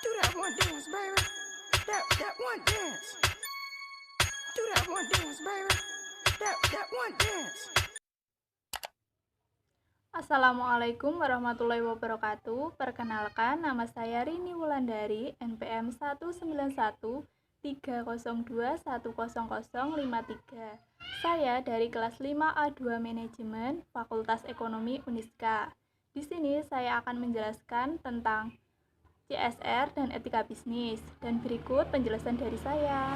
Do that one dance, baby. That one dance. Do that one dance, baby. That one dance. Assalamualaikum warahmatullahi wabarakatuh. Perkenalkan, nama saya Rini Wulandari, NPM 19130210053. Saya dari kelas 5A2 Manajemen Fakultas Ekonomi Uniska. Di sini saya akan menjelaskan tentang CSR dan etika bisnis. Dan berikut penjelasan dari saya.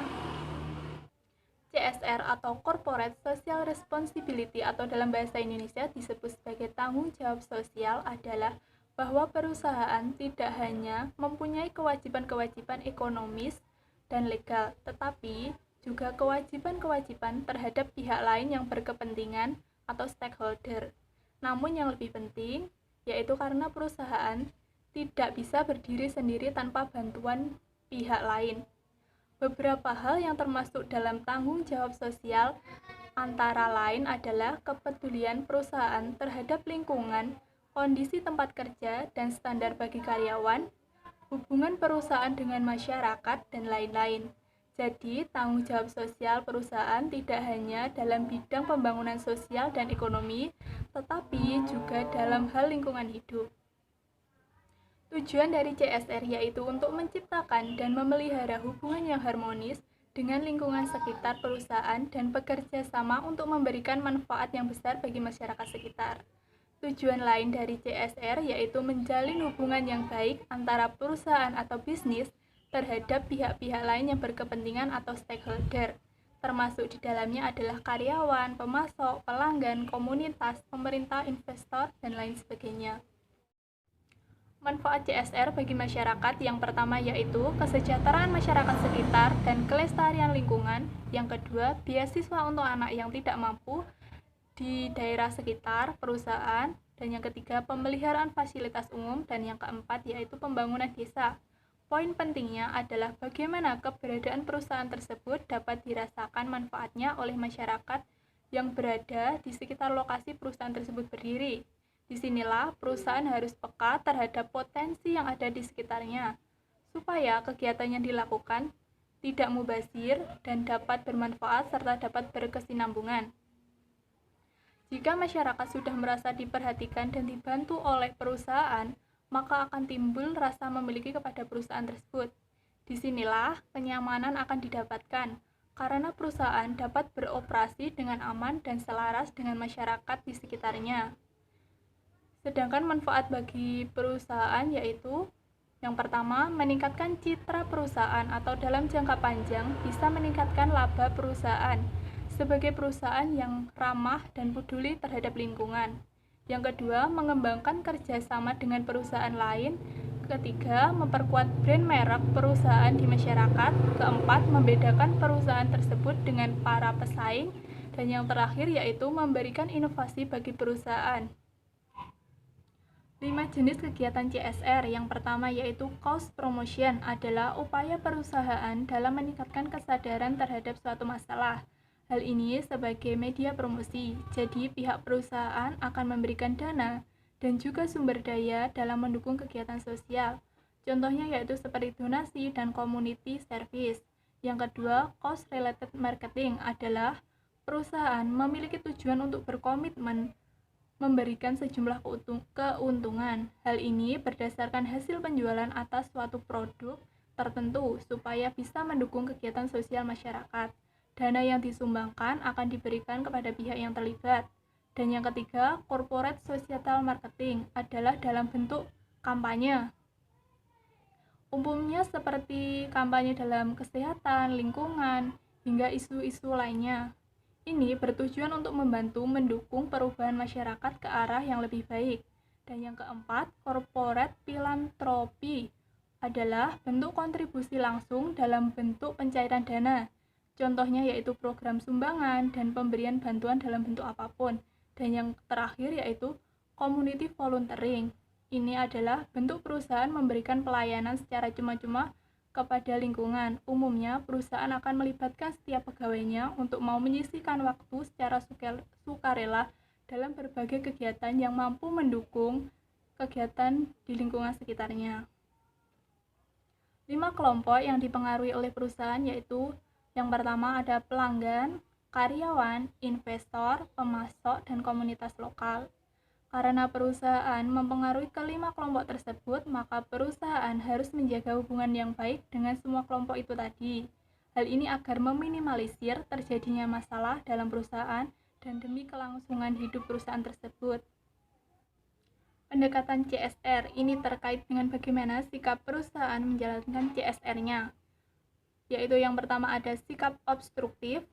CSR atau Corporate Social Responsibility atau dalam bahasa Indonesia disebut sebagai tanggung jawab sosial adalah bahwa perusahaan tidak hanya mempunyai kewajiban-kewajiban ekonomis dan legal, tetapi juga kewajiban-kewajiban terhadap pihak lain yang berkepentingan atau stakeholder. Namun yang lebih penting, yaitu karena perusahaan tidak bisa berdiri sendiri tanpa bantuan pihak lain. Beberapa hal yang termasuk dalam tanggung jawab sosial antara lain adalah kepedulian perusahaan terhadap lingkungan, kondisi tempat kerja, dan standar bagi karyawan, hubungan perusahaan dengan masyarakat, dan lain-lain. Jadi, tanggung jawab sosial perusahaan tidak hanya dalam bidang pembangunan sosial dan ekonomi, tetapi juga dalam hal lingkungan hidup. Tujuan dari CSR yaitu untuk menciptakan dan memelihara hubungan yang harmonis dengan lingkungan sekitar perusahaan dan bekerja sama untuk memberikan manfaat yang besar bagi masyarakat sekitar. Tujuan lain dari CSR yaitu menjalin hubungan yang baik antara perusahaan atau bisnis terhadap pihak-pihak lain yang berkepentingan atau stakeholder, termasuk di dalamnya adalah karyawan, pemasok, pelanggan, komunitas, pemerintah, investor, dan lain sebagainya. Manfaat CSR bagi masyarakat yang pertama yaitu kesejahteraan masyarakat sekitar dan kelestarian lingkungan. Yang kedua, beasiswa untuk anak yang tidak mampu di daerah sekitar perusahaan. Dan yang ketiga, pemeliharaan fasilitas umum. Dan yang keempat yaitu pembangunan desa. Poin pentingnya adalah bagaimana keberadaan perusahaan tersebut dapat dirasakan manfaatnya oleh masyarakat yang berada di sekitar lokasi perusahaan tersebut berdiri. Disinilah perusahaan harus peka terhadap potensi yang ada di sekitarnya, supaya kegiatan yang dilakukan tidak mubazir dan dapat bermanfaat serta dapat berkesinambungan. Jika masyarakat sudah merasa diperhatikan dan dibantu oleh perusahaan, maka akan timbul rasa memiliki kepada perusahaan tersebut. Disinilah kenyamanan akan didapatkan, karena perusahaan dapat beroperasi dengan aman dan selaras dengan masyarakat di sekitarnya. Sedangkan manfaat bagi perusahaan yaitu yang pertama, meningkatkan citra perusahaan atau dalam jangka panjang bisa meningkatkan laba perusahaan sebagai perusahaan yang ramah dan peduli terhadap lingkungan. Yang kedua, mengembangkan kerjasama dengan perusahaan lain. Ketiga, memperkuat brand merek perusahaan di masyarakat. Keempat, membedakan perusahaan tersebut dengan para pesaing. Dan yang terakhir yaitu memberikan inovasi bagi perusahaan. 5 jenis kegiatan CSR. Yang pertama yaitu cause promotion adalah upaya perusahaan dalam meningkatkan kesadaran terhadap suatu masalah. Hal ini sebagai media promosi, jadi pihak perusahaan akan memberikan dana dan juga sumber daya dalam mendukung kegiatan sosial. Contohnya yaitu seperti donasi dan community service. Yang kedua, cost related marketing adalah perusahaan memiliki tujuan untuk berkomitmen memberikan sejumlah keuntungan. Hal ini berdasarkan hasil penjualan atas suatu produk tertentu supaya bisa mendukung kegiatan sosial masyarakat. Dana yang disumbangkan akan diberikan kepada pihak yang terlibat. Dan yang ketiga, corporate societal marketing adalah dalam bentuk kampanye. Umumnya seperti kampanye dalam kesehatan, lingkungan, hingga isu-isu lainnya. Ini bertujuan untuk membantu mendukung perubahan masyarakat ke arah yang lebih baik. Dan yang keempat, corporate philanthropy adalah bentuk kontribusi langsung dalam bentuk pencairan dana. Contohnya yaitu program sumbangan dan pemberian bantuan dalam bentuk apapun. Dan yang terakhir yaitu community volunteering. Ini adalah bentuk perusahaan memberikan pelayanan secara cuma-cuma kepada lingkungan. Umumnya, perusahaan akan melibatkan setiap pegawainya untuk mau menyisihkan waktu secara sukarela dalam berbagai kegiatan yang mampu mendukung kegiatan di lingkungan sekitarnya. 5 kelompok yang dipengaruhi oleh perusahaan yaitu yang pertama ada pelanggan, karyawan, investor, pemasok, dan komunitas lokal. Karena perusahaan mempengaruhi kelima kelompok tersebut, maka perusahaan harus menjaga hubungan yang baik dengan semua kelompok itu tadi. Hal ini agar meminimalisir terjadinya masalah dalam perusahaan dan demi kelangsungan hidup perusahaan tersebut. Pendekatan CSR ini terkait dengan bagaimana sikap perusahaan menjalankan CSR-nya. Yaitu yang pertama ada sikap obstruktif,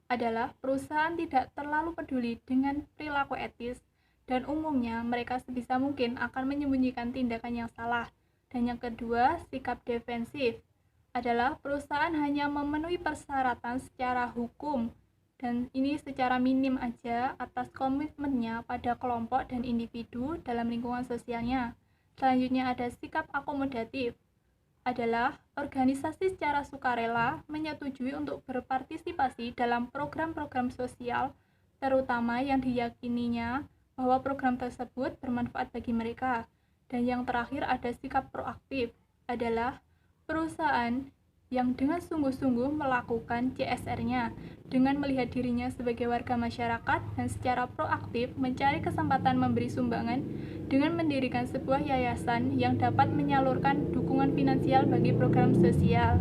adalah perusahaan tidak terlalu peduli dengan perilaku etis dan umumnya mereka sebisa mungkin akan menyembunyikan tindakan yang salah. Dan yang kedua, sikap defensif adalah perusahaan hanya memenuhi persyaratan secara hukum dan ini secara minim aja atas komitmennya pada kelompok dan individu dalam lingkungan sosialnya. Selanjutnya ada sikap akomodatif adalah organisasi secara sukarela menyetujui untuk berpartisipasi dalam program-program sosial terutama yang diyakininya bahwa program tersebut bermanfaat bagi mereka. Dan yang terakhir ada sikap proaktif, adalah perusahaan yang dengan sungguh-sungguh melakukan CSR-nya dengan melihat dirinya sebagai warga masyarakat dan secara proaktif mencari kesempatan memberi sumbangan dengan mendirikan sebuah yayasan yang dapat menyalurkan dukungan finansial bagi program sosial.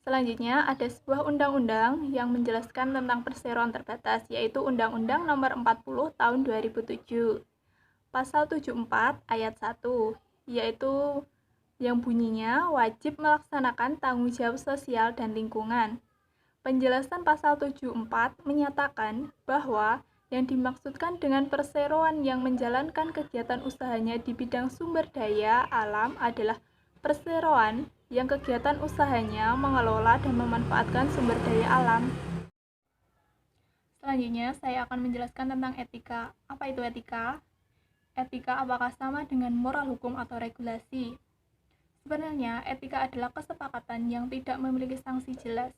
Selanjutnya ada sebuah undang-undang yang menjelaskan tentang perseroan terbatas, yaitu Undang-Undang Nomor 40 Tahun 2007. Pasal 74 ayat 1, yaitu yang bunyinya wajib melaksanakan tanggung jawab sosial dan lingkungan. Penjelasan pasal 74 menyatakan bahwa yang dimaksudkan dengan perseroan yang menjalankan kegiatan usahanya di bidang sumber daya alam adalah perseroan yang kegiatan usahanya mengelola dan memanfaatkan sumber daya alam. Selanjutnya, saya akan menjelaskan tentang etika. Apa itu etika? Etika apakah sama dengan moral hukum atau regulasi? Sebenarnya, etika adalah kesepakatan yang tidak memiliki sanksi jelas.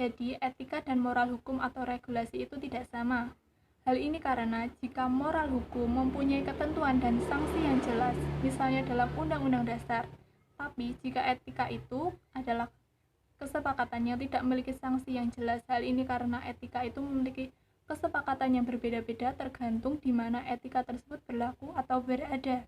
Jadi, etika dan moral hukum atau regulasi itu tidak sama. Hal ini karena jika moral hukum mempunyai ketentuan dan sanksi yang jelas, misalnya dalam Undang-Undang Dasar, tapi jika etika itu adalah kesepakatan yang tidak memiliki sanksi yang jelas. Hal ini karena etika itu memiliki kesepakatan yang berbeda-beda tergantung di mana etika tersebut berlaku atau berada.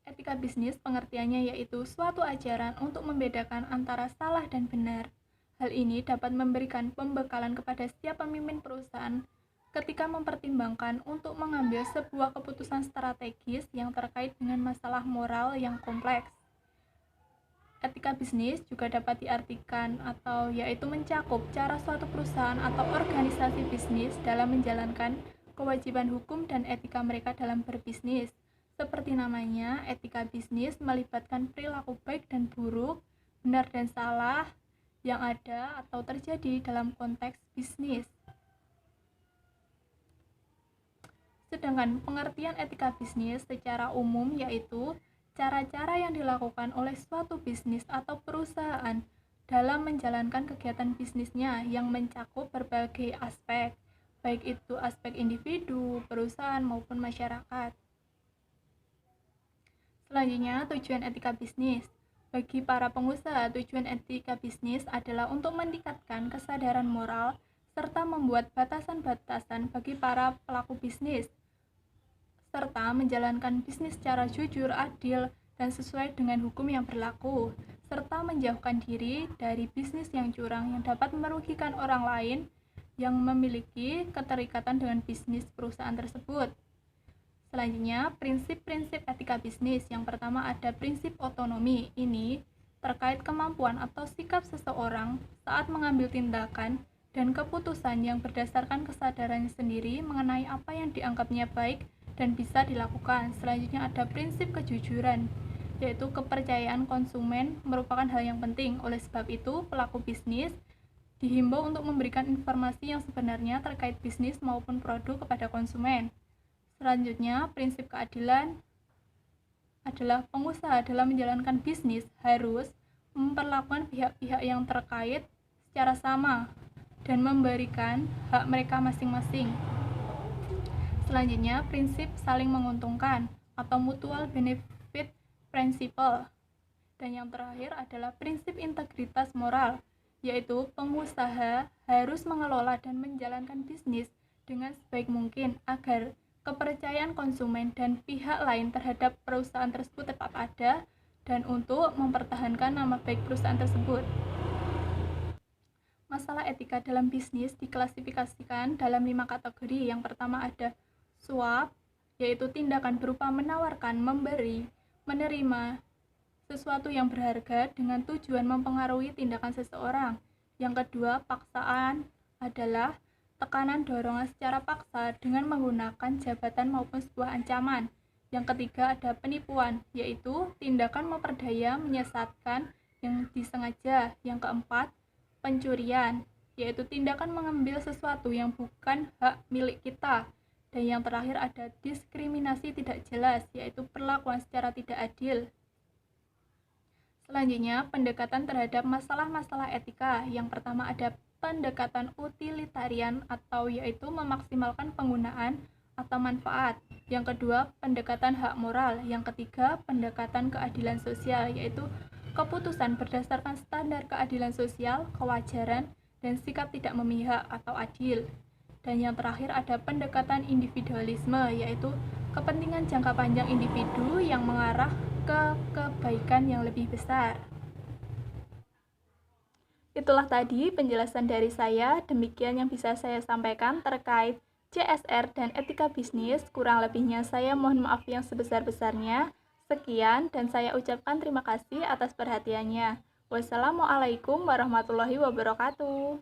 Etika bisnis pengertiannya yaitu suatu ajaran untuk membedakan antara salah dan benar. Hal ini dapat memberikan pembekalan kepada setiap pemimpin perusahaan ketika mempertimbangkan untuk mengambil sebuah keputusan strategis yang terkait dengan masalah moral yang kompleks. Etika bisnis juga dapat diartikan atau yaitu mencakup cara suatu perusahaan atau organisasi bisnis dalam menjalankan kewajiban hukum dan etika mereka dalam berbisnis. Seperti namanya, etika bisnis melibatkan perilaku baik dan buruk, benar dan salah yang ada atau terjadi dalam konteks bisnis. Sedangkan pengertian etika bisnis secara umum yaitu cara-cara yang dilakukan oleh suatu bisnis atau perusahaan dalam menjalankan kegiatan bisnisnya yang mencakup berbagai aspek, baik itu aspek individu, perusahaan, maupun masyarakat. Selanjutnya, tujuan etika bisnis. Bagi para pengusaha, tujuan etika bisnis adalah untuk meningkatkan kesadaran moral serta membuat batasan-batasan bagi para pelaku bisnis, serta menjalankan bisnis secara jujur, adil, dan sesuai dengan hukum yang berlaku, serta menjauhkan diri dari bisnis yang curang yang dapat merugikan orang lain yang memiliki keterikatan dengan bisnis perusahaan tersebut. Selanjutnya, prinsip-prinsip etika bisnis. Yang pertama ada prinsip otonomi. Ini terkait kemampuan atau sikap seseorang saat mengambil tindakan dan keputusan yang berdasarkan kesadarannya sendiri mengenai apa yang dianggapnya baik dan bisa dilakukan. Selanjutnya ada prinsip kejujuran, yaitu kepercayaan konsumen merupakan hal yang penting. Oleh sebab itu, pelaku bisnis dihimbau untuk memberikan informasi yang sebenarnya terkait bisnis maupun produk kepada konsumen. Selanjutnya, prinsip keadilan adalah pengusaha dalam menjalankan bisnis harus memperlakukan pihak-pihak yang terkait secara sama dan memberikan hak mereka masing-masing. Selanjutnya, prinsip saling menguntungkan atau mutual principle. Dan yang terakhir adalah prinsip integritas moral, yaitu pengusaha harus mengelola dan menjalankan bisnis dengan sebaik mungkin agar kepercayaan konsumen dan pihak lain terhadap perusahaan tersebut tetap ada dan untuk mempertahankan nama baik perusahaan tersebut. Masalah etika dalam bisnis diklasifikasikan dalam 5 kategori. Yang pertama ada suap, yaitu tindakan berupa menawarkan, memberi, menerima sesuatu yang berharga dengan tujuan mempengaruhi tindakan seseorang. Yang kedua, paksaan adalah tekanan dorongan secara paksa dengan menggunakan jabatan maupun sebuah ancaman. Yang ketiga ada penipuan, yaitu tindakan memperdaya, menyesatkan yang disengaja. Yang keempat, pencurian, yaitu tindakan mengambil sesuatu yang bukan hak milik kita. Dan yang terakhir ada diskriminasi tidak jelas, yaitu perlakuan secara tidak adil. Selanjutnya, pendekatan terhadap masalah-masalah etika. Yang pertama ada pendekatan utilitarian atau yaitu memaksimalkan penggunaan atau manfaat. Yang kedua, pendekatan hak moral. Yang ketiga, pendekatan keadilan sosial, yaitu keputusan berdasarkan standar keadilan sosial, kewajaran, dan sikap tidak memihak atau adil. Dan yang terakhir ada pendekatan individualisme, yaitu kepentingan jangka panjang individu yang mengarah ke kebaikan yang lebih besar. Itulah tadi penjelasan dari saya. Demikian yang bisa saya sampaikan terkait CSR dan etika bisnis. Kurang lebihnya saya mohon maaf yang sebesar-besarnya. Sekian dan saya ucapkan terima kasih atas perhatiannya. Wassalamualaikum warahmatullahi wabarakatuh.